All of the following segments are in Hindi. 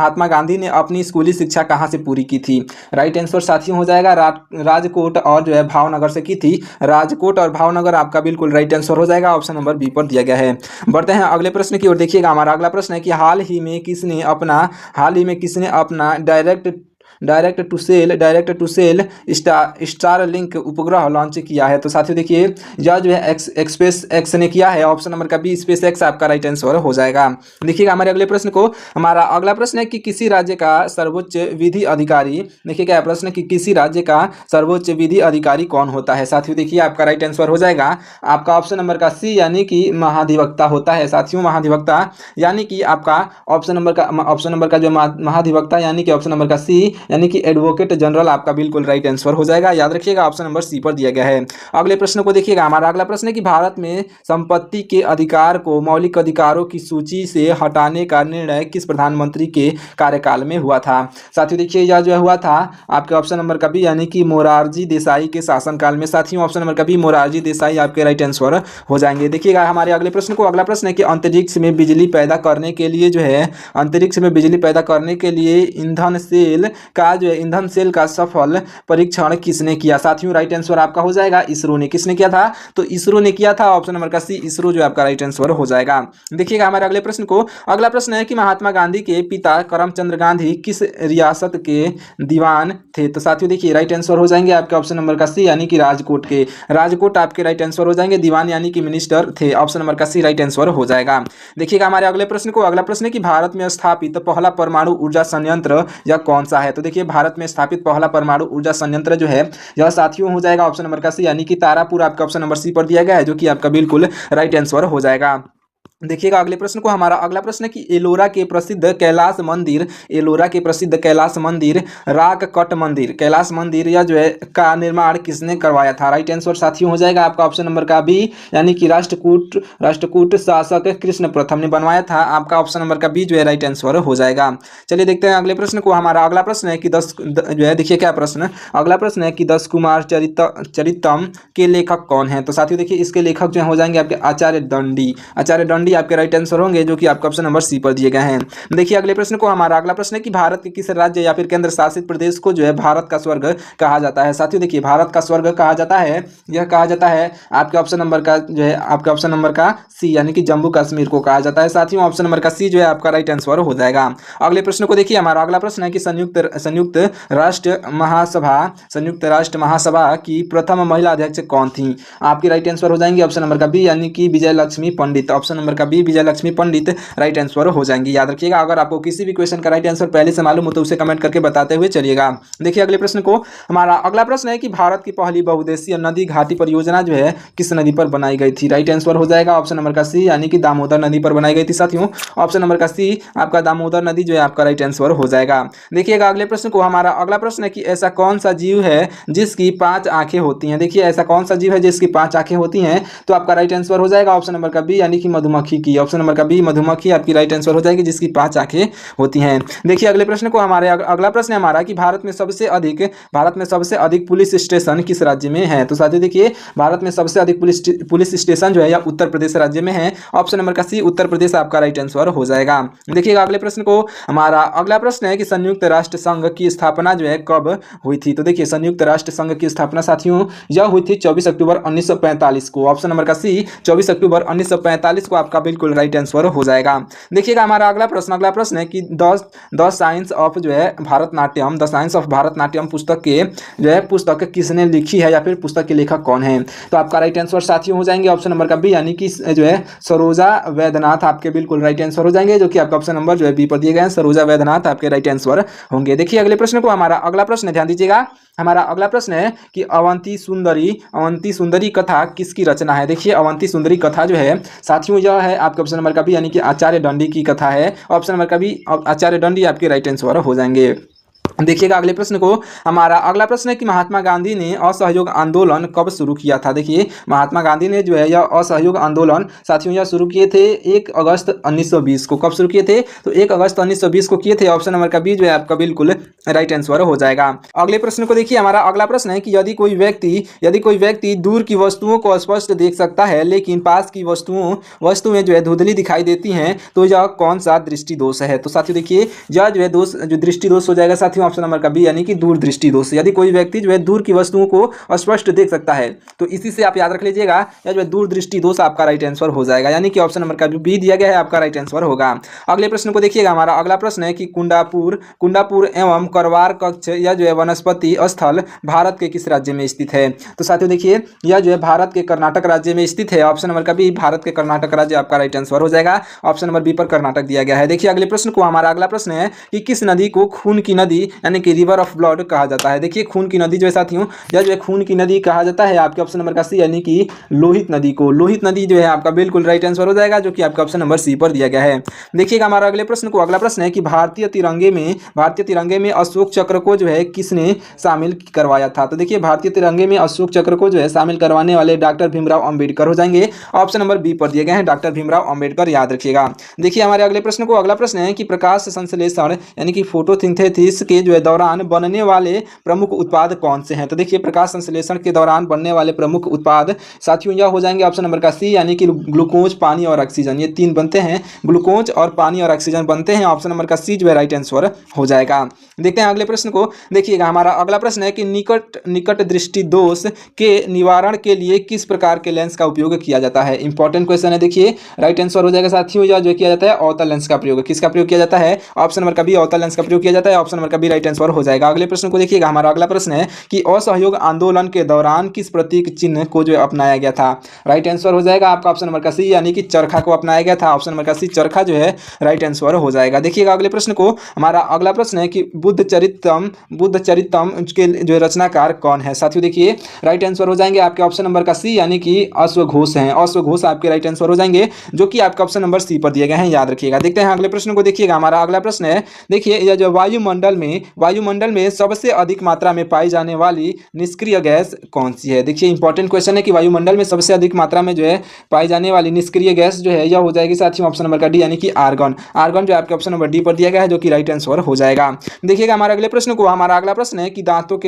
महात्मा गांधी ने अपनी स्कूली शिक्षा कहाँ से पूरी की थी? राइट आंसर साथियों हो जाएगा राजकोट और जो है भावनगर से की थी। राजकोट और भावनगर आपका बिल्कुल राइट आंसर हो जाएगा, ऑप्शन नंबर बी पर दिया गया है। बढ़ते हैं अगले प्रश्न की ओर। देखिएगा हमारा अगला प्रश्न है कि हाल ही में किसने अपना डायरेक्ट टू सेल स्टारलिंक उपग्रह लॉन्च किया है? तो साथियों देखिए यह जो है स्पेस एक्स ने किया है, ऑप्शन नंबर का बी स्पेस एक्स आपका राइट आंसर हो जाएगा। देखिएगा हमारे अगले प्रश्न को, हमारा अगला प्रश्न है कि किसी राज्य का सर्वोच्च विधि अधिकारी, देखिए क्या प्रश्न कि किसी राज्य का सर्वोच्च विधि अधिकारी कौन होता है? साथियों देखिए आपका राइट आंसर हो जाएगा आपका ऑप्शन नंबर का सी, यानी कि महाधिवक्ता होता है। साथियों महाधिवक्ता यानी कि आपका ऑप्शन नंबर का जो महाधिवक्ता यानी कि ऑप्शन नंबर का सी यानी कि एडवोकेट जनरल आपका बिल्कुल राइट आंसर हो जाएगा। याद रखिएगा ऑप्शन नंबर सी पर दिया गया है। अगले प्रश्न को देखिएगा, हमारा अगला प्रश्न है कि भारत में संपत्ति के अधिकार को मौलिक अधिकारों की सूची से हटाने का निर्णय किस प्रधानमंत्री के कार्यकाल में हुआ था? साथियों देखिए यह जो हुआ था आपके ऑप्शन नंबर का बी यानी कि मोरारजी देसाई के शासनकाल में। साथियों ऑप्शन नंबर का बी मोरारजी देसाई आपके राइट आंसर हो जाएंगे। देखिएगा हमारे अगले प्रश्न को, अगला प्रश्न है कि अंतरिक्ष में बिजली पैदा करने के लिए ईंधन सेल का सफल परीक्षण किसने किया? साथियों राइट आंसर आपका हो जाएगा इसरो ने। किसने किया था? तो इसरो ने किया था, ऑप्शन नंबर का सी इसरो जो आपका राइट आंसर हो जाएगा। देखिएगा हमारे अगले प्रश्न को, अगला प्रश्न है कि महात्मा गांधी के पिता करमचंद गांधी किस रियासत के दीवान थे? तो साथियों देखिए राइट आंसर हो जाएंगे आपके ऑप्शन नंबर का सी यानी कि राजकोट के। राजकोट आपके राइट आंसर हो जाएंगे, दीवान यानी कि मिनिस्टर थे, ऑप्शन नंबर का सी राइट आंसर हो जाएगा। देखिएगा हमारे अगले प्रश्न को, अगला प्रश्न है कि भारत में स्थापित पहला परमाणु ऊर्जा संयंत्र यह कौन सा है? तो देखिए भारत में स्थापित पहला परमाणु ऊर्जा संयंत्र जो है यह साथियों हो जाएगा ऑप्शन नंबर का सी यानी कि तारापुर आपका ऑप्शन नंबर सी पर दिया गया है, जो कि आपका बिल्कुल राइट आंसर हो जाएगा। देखिएगा अगले प्रश्न को, हमारा अगला प्रश्न है कि एलोरा के प्रसिद्ध कैलाश मंदिर राककट मंदिर कैलाश मंदिर या जो है का निर्माण किसने करवाया था? राइट आंसर साथियों हो जाएगा आपका ऑप्शन नंबर का बी यानी कि राष्ट्रकूट शासक कृष्ण प्रथम ने बनवाया था, आपका ऑप्शन नंबर का बी जो है राइट आंसर हो जाएगा। चलिए देखते हैं अगले प्रश्न को। हमारा अगला प्रश्न है कि जो है देखिए क्या प्रश्न, अगला प्रश्न है कि 10 कुमार चरितम के लेखक कौन है? तो साथियों देखिए इसके लेखक जो हो जाएंगे आपके आचार्य दंडी आपके राइट आंसर होंगे, जो कि आपका ऑप्शन नंबर सी पर दिए गए हैं। देखिए अगले प्रश्न को, हमारा अगला प्रश्न है कि भारत के किस राज्य या फिर केंद्र शासित प्रदेश को जो है भारत का स्वर्ग कहा जाता है? साथियों देखिए भारत का स्वर्ग कहा जाता है, यह कहा जाता है आपके ऑप्शन नंबर का जो है आपके ऑप्शन नंबर का सी यानी कि जम्मू कश्मीर को कहा जाता है। साथियों ऑप्शन नंबर का सी जो है आपका राइट आंसर हो जाएगा। अगले प्रश्न को देखिए, हमारा अगला प्रश्न है कि संयुक्त राष्ट्र महासभा की प्रथम महिला अध्यक्ष कौन थी? आपकी राइट आंसर हो जाएंगे ऑप्शन नंबर का बी यानी कि विजय लक्ष्मी पंडित, ऑप्शन नंबर का बी विजय लक्ष्मी पंडित राइट आंसर हो जाएंगे। याद रखिएगा अगर आपको किसी भी क्वेश्चन का राइट आंसर पहले से मालूम हो तो उसे कमेंट करके बताते हुए चलिएगा। देखिए अगले प्रश्न को, हमारा अगला प्रश्न है कि भारत की पहली बहुउद्देशीय नदी घाटी परियोजना जो है किस नदी पर बनाई गई थी? राइट आंसर हो जाएगा ऑप्शन नंबर का सी यानी कि दामोदर नदी पर बनाई गई थी। साथियों ऑप्शन नंबर का सी आपका दामोदर नदी जो है आपका राइट आंसर हो जाएगा। देखिएगा अगले प्रश्न को, हमारा अगला प्रश्न है कि ऐसा कौन सा जीव है जिसकी 5 आंखें होती हैं? देखिए ऐसा कौन सा जीव है जिसकी 5 आंखें होती हैं? तो आपका राइट आंसर हो जाएगा ऑप्शन नंबर का बी यानी कि मधुमक्खी की, ऑप्शन नंबर का बी मधुमक्खी आपकी राइट आंसर हो जाएगी जिसकी 5 आंखें होती हैं। देखिए अगले प्रश्न को, हमारे अगला प्रश्न है हमारा कि भारत में सबसे अधिक पुलिस स्टेशन किस राज्य में है? तो साथियों देखिए भारत में सबसे अधिक पुलिस स्टेशन जो है या उत्तर प्रदेश राज्य में है, ऑप्शन नंबर का सी उत्तर प्रदेश आपका राइट आंसर हो जाएगा। देखिएगा अगले प्रश्न को, हमारा अगला प्रश्न है कि संयुक्त राष्ट्र संघ की स्थापना जो है कब हुई थी? तो देखिए संयुक्त राष्ट्र संघ की स्थापना साथियों यह हुई थी 24 अक्टूबर 1945 को, ऑप्शन नंबर का सी 24 अक्टूबर 1945 को आपका बिल्कुल राइट आंसर हो जाएगा। देखिएगा हमारा अगला प्रश्न है कि द साइंस ऑफ भारतनाट्यम पुस्तक किसने लिखी है या फिर पुस्तक के लेखक कौन है? तो आपका राइट आंसर साथियों हो जाएंगे ऑप्शन नंबर का बी यानी कि जो है सरोजा वैद्यनाथ आपके बिल्कुल राइट आंसर हो जाएंगे, जो कि आपका ऑप्शन नंबर जो है बी पर दिए गए हैं, सरोजा वैद्यनाथ आपके राइट आंसर होंगे। देखिए अगले प्रश्न को, हमारा अगला प्रश्न ध्यान दीजिएगा, हमारा अगला प्रश्न है कि अवंती सुंदरी कथा किसकी रचना है? देखिए अवंती सुंदरी कथा जो है साथियों यह है आपके ऑप्शन नंबर का बी यानी कि आचार्य दंडी की कथा है, ऑप्शन नंबर का बी आचार्य दंडी आपके राइट आंसर हो जाएंगे। देखिएगा अगले प्रश्न को। हमारा अगला प्रश्न है कि महात्मा गांधी ने असहयोग आंदोलन कब शुरू किया था। देखिए महात्मा गांधी ने जो है यह असहयोग आंदोलन साथियों यह शुरू किए थे 1 अगस्त 1920 को। कब शुरू किए थे? तो 1 अगस्त 1920 को किए थे। ऑप्शन नंबर का बी जो है आपका बिल्कुल राइट आंसर हो जाएगा। अगले प्रश्न को देखिए। हमारा अगला प्रश्न है कि यदि कोई व्यक्ति दूर की वस्तुओं को स्पष्ट देख सकता है लेकिन पास की वस्तुएं जो है धुंधली दिखाई देती हैं तो यह कौन सा दृष्टि दोष है। तो साथियों देखिए यह जो है दोष जो दृष्टि दोष हो जाएगा साथियों ऑप्शन नंबर का बी यानी कि दूरदृष्टि दोष। यदि कोई व्यक्ति जो है दूर की वस्तुओं को स्पष्ट देख सकता है तो इसी से आप याद रख लीजिएगा या जो है दूरदृष्टि दोष आपका राइट आंसर हो जाएगा यानी कि ऑप्शन नंबर का बी दिया गया है आपका राइट आंसर होगा। अगले प्रश्न को देखिएगा। हमारा अगला प्रश्न है कि कुंडापुर एवं करवार कक्ष यह जो है वनस्पति स्थल भारत के किस राज्य में स्थित है। तो साथियों देखिए यह जो है भारत के कर्नाटक राज्य में स्थित है। ऑप्शन नंबर का बी भारत के कर्नाटक राज्य आपका राइट आंसर हो जाएगा। ऑप्शन नंबर बी पर कर्नाटक दिया गया है। देखिए अगले प्रश्न को। हमारा अगला प्रश्न है कि किस नदी को खून की नदी यानी कि रिवर ऑफ ब्लड कहा जाता है। देखिए खून की नदी जो है साथियों यह जो है खून की नदी कहा जाता है आपके ऑप्शन नंबर का सी यानी कि लोहित नदी को। लोहित नदी जो है आपका बिल्कुल राइट आंसर हो जाएगा जो कि आपका ऑप्शन नंबर सी पर दिया गया है। देखिएगा हमारा अगले प्रश्न को। अगला प्रश्न है कि भारतीय तिरंगे में अशोक चक्र को जो है किसने शामिल करवाया था। तो देखिए भारतीय तिरंगे में अशोक चक्र को जो है शामिल करवाने वाले डॉक्टर भीमराव अंबेडकर हो जाएंगे। ऑप्शन नंबर बी पर दिए गए हैं डॉक्टर भीमराव अंबेडकर, याद रखिएगा। देखिए हमारे अगले प्रश्न को। अगला प्रश्न है कि प्रकाश संश्लेषण यानी कि फोटोसिंथेसिस के जो है दौरान बनने वाले प्रमुख उत्पाद कौन से हैं। तो देखिए प्रकाश संश्लेषण के दौरान बनने वाले प्रमुख उत्पाद साथियों यह हो जाएंगे ऑप्शन नंबर का सी यानी कि ग्लूकोज, पानी और ऑक्सीजन। ये तीन बनते हैं, ग्लूकोज और पानी और ऑक्सीजन बनते हैं। ऑप्शन नंबर का सी जो है राइट आंसर हो जाएगा। देखते हैं अगले प्रश्न को। देखिएगा हमारा अगला प्रश्न है कि निकट दृष्टि दोष के निवारण के लिए किस प्रकार के लेंस का उपयोग किया जाता है। इंपॉर्टेंट क्वेश्चन है। देखिए राइट आंसर हो जाएगा साथियों यह जो किया जाता है अवतल लेंस का प्रयोग। किसका प्रयोग किया जाता है? ऑप्शन नंबर का बी अवतल लेंस का प्रयोग किया जाता है। ऑप्शन नंबर का बी राइट आंसर हो जाएगा। अगले प्रश्न को देखिएगा। हमारा अगला प्रश्न है कि असहयोग आंदोलन के दौरान किस प्रतीक चिन्ह को जो अपनाया गया था। राइट आंसर हो जाएगा आपका ऑप्शन नंबर का सी यानी कि चरखा को अपनाया गया था। ऑप्शन नंबर का सी चरखा जो है राइट आंसर हो जाएगा। देखिएगा अगले प्रश्न को। हमारा अगला प्रश्न है कि बुद्ध चरितम के जो रचनाकार कौन है। साथियों देखिए राइट आंसर हो जाएंगे आपके ऑप्शन नंबर का सी यानी कि अश्वघोष हैं। अश्वघोष आपके राइट आंसर हो जाएंगे जो कि आपका ऑप्शन नंबर सी पर दिए गए हैं, याद रखिएगा। देखते हैं अगले प्रश्न को। देखिएगा हमारा अगला प्रश्न है। देखिए यह जो वायुमंडल में सबसे अधिक मात्रा में पाई जाने वाली निष्क्रिय गैस कौन सी है। देखिए इंपॉर्टेंट क्वेश्चन है कि वायुमंडल में सबसे अधिक मात्रा में जो है पाई जाने वाली निष्क्रिय गैस जो है यह हो जाएगी साथियों ऑप्शन नंबर का डी यानी कि आर्गन। आर्गन जो आपके ऑप्शन नंबर डी पर दिया गया है जो कि राइट आंसर हो जाएगा। देखिएगा हमारे अगले प्रश्न को। हमारा अगला प्रश्न है कि दांतों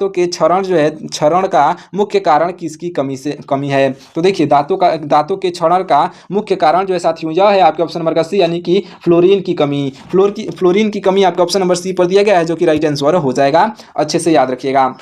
के क्षरण जो है क्षरण का मुख्य कारण किसकी कमी है। तो देखिए दांतों के क्षरण का मुख्य कारण जो है साथियों यह है आपके ऑप्शन नंबर का सी यानी कि फ्लोरीन की कमी। फ्लोरीन की कमी आपके ऑप्शन नंबर सी पर दिया गया है जो कि राइट आंसर हो जाएगा। अच्छे से याद रखिएगा।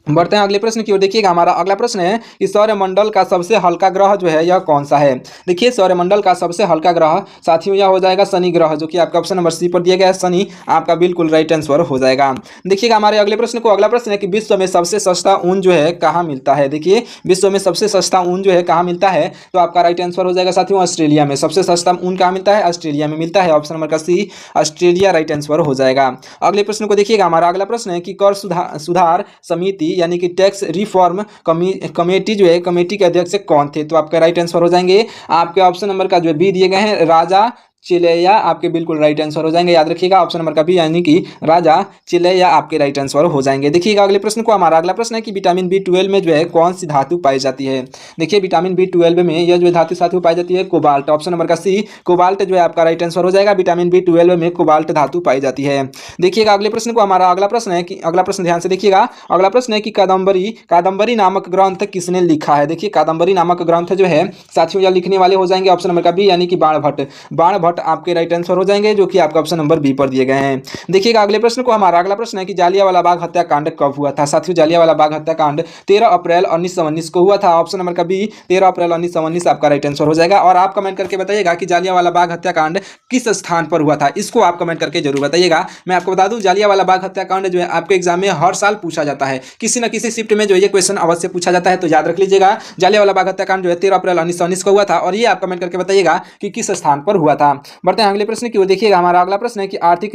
बढ़ते हैं अगले प्रश्न की ओर। देखिएगा हमारा अगला प्रश्न है कि सौरमंडल का सबसे हल्का ग्रह जो है यह कौन सा है। देखिए सौरमंडल का सबसे हल्का ग्रह साथियों यह हो जाएगा शनि ग्रह जो कि आपका ऑप्शन नंबर सी पर दिया गया है। शनि आपका बिल्कुल राइट आंसर हो जाएगा। देखिएगा हमारे अगले प्रश्न को। अगला प्रश्न है कि विश्व में सबसे सस्ता ऊन जो है कहाँ मिलता है। देखिए विश्व में सबसे सस्ता ऊन जो है कहाँ मिलता है तो आपका राइट आंसर हो जाएगा साथियों ऑस्ट्रेलिया में। सबसे सस्ता ऊन कहाँ मिलता है? ऑस्ट्रेलिया में मिलता है। ऑप्शन नंबर का सी ऑस्ट्रेलिया राइट आंसर हो जाएगा। अगले प्रश्न को देखिएगा। हमारा अगला प्रश्न है कि कर सुधार समिति यानी कि टैक्स रिफॉर्म कमेटी जो है कमेटी के अध्यक्ष कौन थे। तो आपका राइट आंसर हो जाएंगे आपके ऑप्शन नंबर का जो बी दिए गए हैं राजा चिलैया आपके बिल्कुल राइट आंसर हो जाएंगे, याद रखिएगा। ऑप्शन नंबर का बी यानी कि राजा चिलैया आपके राइट आंसर हो जाएंगे। देखिएगा अगले प्रश्न को। हमारा अगला प्रश्न है कि विटामिन B12 में जो है कौन सी धातु पाई जाती है। देखिए विटामिन B12 में यह जो धातु साथियों पाई जाती है कोबाल्ट। ऑप्शन नंबर का सी कोबाल्ट जो है आपका राइट आंसर हो जाएगा। विटामिन B12 में कोबाल्ट धातु पाई जाती है। देखिएगा अगले प्रश्न को। हमारा अगला प्रश्न है कि अगला प्रश्न ध्यान से देखिएगा। अगला प्रश्न है कि कादम्बरी नामक ग्रंथ किसने लिखा है। देखिए कादम्बरी नामक ग्रंथ जो है साथियों यह लिखने वाले हो जाएंगे ऑप्शन नंबर का बी यानी कि बाणभट्ट आपके राइट आंसर हो जाएंगे जो कि आपका ऑप्शन नंबर बी पर दिए गए हैं। देखिएगा अगले प्रश्न को। हमारा अगला प्रश्न है कि जालियांवाला बाग हत्याकांड कब हुआ था। साथियों जालियांवाला बाग हत्याकांड 13 अप्रैल 1919 को हुआ था। ऑप्शन नंबर का बी 13 अप्रैल 1919 आपका राइट आंसर हो जाएगा। और आप कमेंट करके बताइएगा कि जालियांवाला बाग हत्याकांड किस स्थान पर हुआ था, इसको आप कमेंट करके जरूर बताइएगा। मैं आपको बता दूं जालियांवाला बाग हत्याकांड जो है आपके एग्जाम में हर साल पूछा जाता है, किसी न किसी शिफ्ट में जो ये क्वेश्चन अवश्य पूछा जाता है, तो याद रख लीजिएगा। जालियांवाला बाग हत्याकांड जो है 13 अप्रैल 1919 को हुआ था। और ये आप कमेंट करके बताइएगा कि किस स्थान पर हुआ था। बढ़ते हैं अगले प्रश्न की ओर। देखिएगा हमारा अगला प्रश्न है कि आर्थिक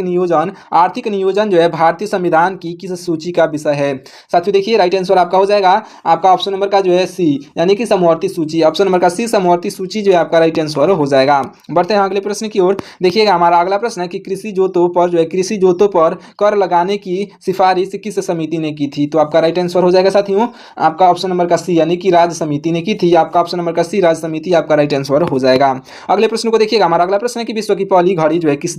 नियोजन जो है भारतीय संविधान की किस सूची का विषय है। साथियों देखिए राइट आंसर आपका हो जाएगा आपका ऑप्शन नंबर का जो है सी, यानी कि समवर्ती सूची। ऑप्शन नंबर का सी समवर्ती सूची जो है आपका राइट आंसर हो जाएगा। बढ़ते हैं अगले प्रश्न की ओर। देखिएगा हमारा अगला प्रश्न है कि कृषि जोतों पर कर लगाने की सिफारिश किस समिति ने की थी। तो आपका राइट आंसर हो जाएगा साथियों आपका ऑप्शन नंबर का सी, यानी कि राज्य समिति ने की थी। आपका ऑप्शन नंबर का सी राज्य समिति आपका राइट आंसर हो जाएगा। अगले प्रश्न को देखिएगा हमारा अगला प्रश्न है कि विश्व की पहली घड़ी जो है किस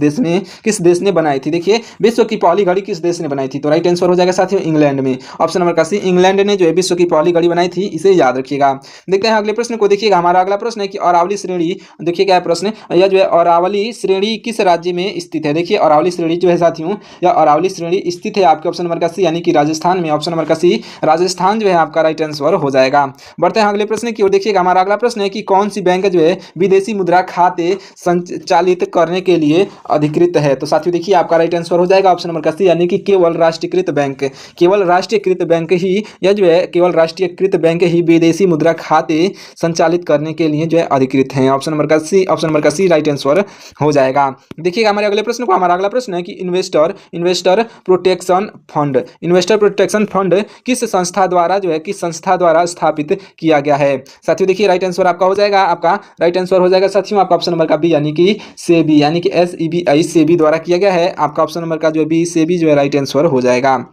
देश ने बनाई थी। देखिए विश्व की पहली घड़ी किस देश ने बनाई थी। तो राइट आंसर हो जाएगा साथियों इंग्लैंड में। ऑप्शन नंबर का सी इंग्लैंड ने जो है विश्व की पहली घड़ी बनाई थी, इसे याद रखिएगा। देखते हैं अगले प्रश्न को। देखिएगा हमारा अगला प्रश्न है कि अरावली श्रेणी, देखिए क्या प्रश्न, यह जो है अरावली श्रेणी किस राज्य में स्थित है। देखिए अरावली श्रेणी जो है साथियों यह अरावली श्रेणी स्थित है आपके ऑप्शन नंबर का सी, यानी कि राजस्थान में। ऑप्शन नंबर का सी राजस्थान जो है आपका राइट आंसर हो जाएगा। बढ़ते हैं अगले प्रश्न की ओर। देखिएगा हमारा अगला प्रश्न है कि कौन सी बैंक जो है विदेशी मुद्रा खाते संचालित करने के लिए अधिकृत है। तो साथियों देखिए आपका राइट आंसर हो जाएगा ऑप्शन नंबर का सी, यानी कि केवल राष्ट्रीयकृत बैंक ही, यह जो है केवल राष्ट्रीयकृत बैंक ही विदेशी मुद्रा खाते संचालित करने के लिए जो है अधिकृत हैं। ऑप्शन नंबर का सी राइट आंसर हो जाएगा। देखिएगा हमारे अगले प्रश्न को। हमारा अगला प्रश्न है कि इन्वेस्टर प्रोटेक्शन फंड किस संस्था द्वारा स्थापित किया गया है। साथियों देखिए राइट आंसर आपका हो जाएगा आपका राइट आंसर हो जाएगा साथियों आपका ऑप्शन नंबर का बी, यानी कि सेबी, यानी कि SEBI सेबी द्वारा किया गया है। आपका ऑप्शन नंबर का जो है बी सेबी जो है राइट आंसर हो जाएगा।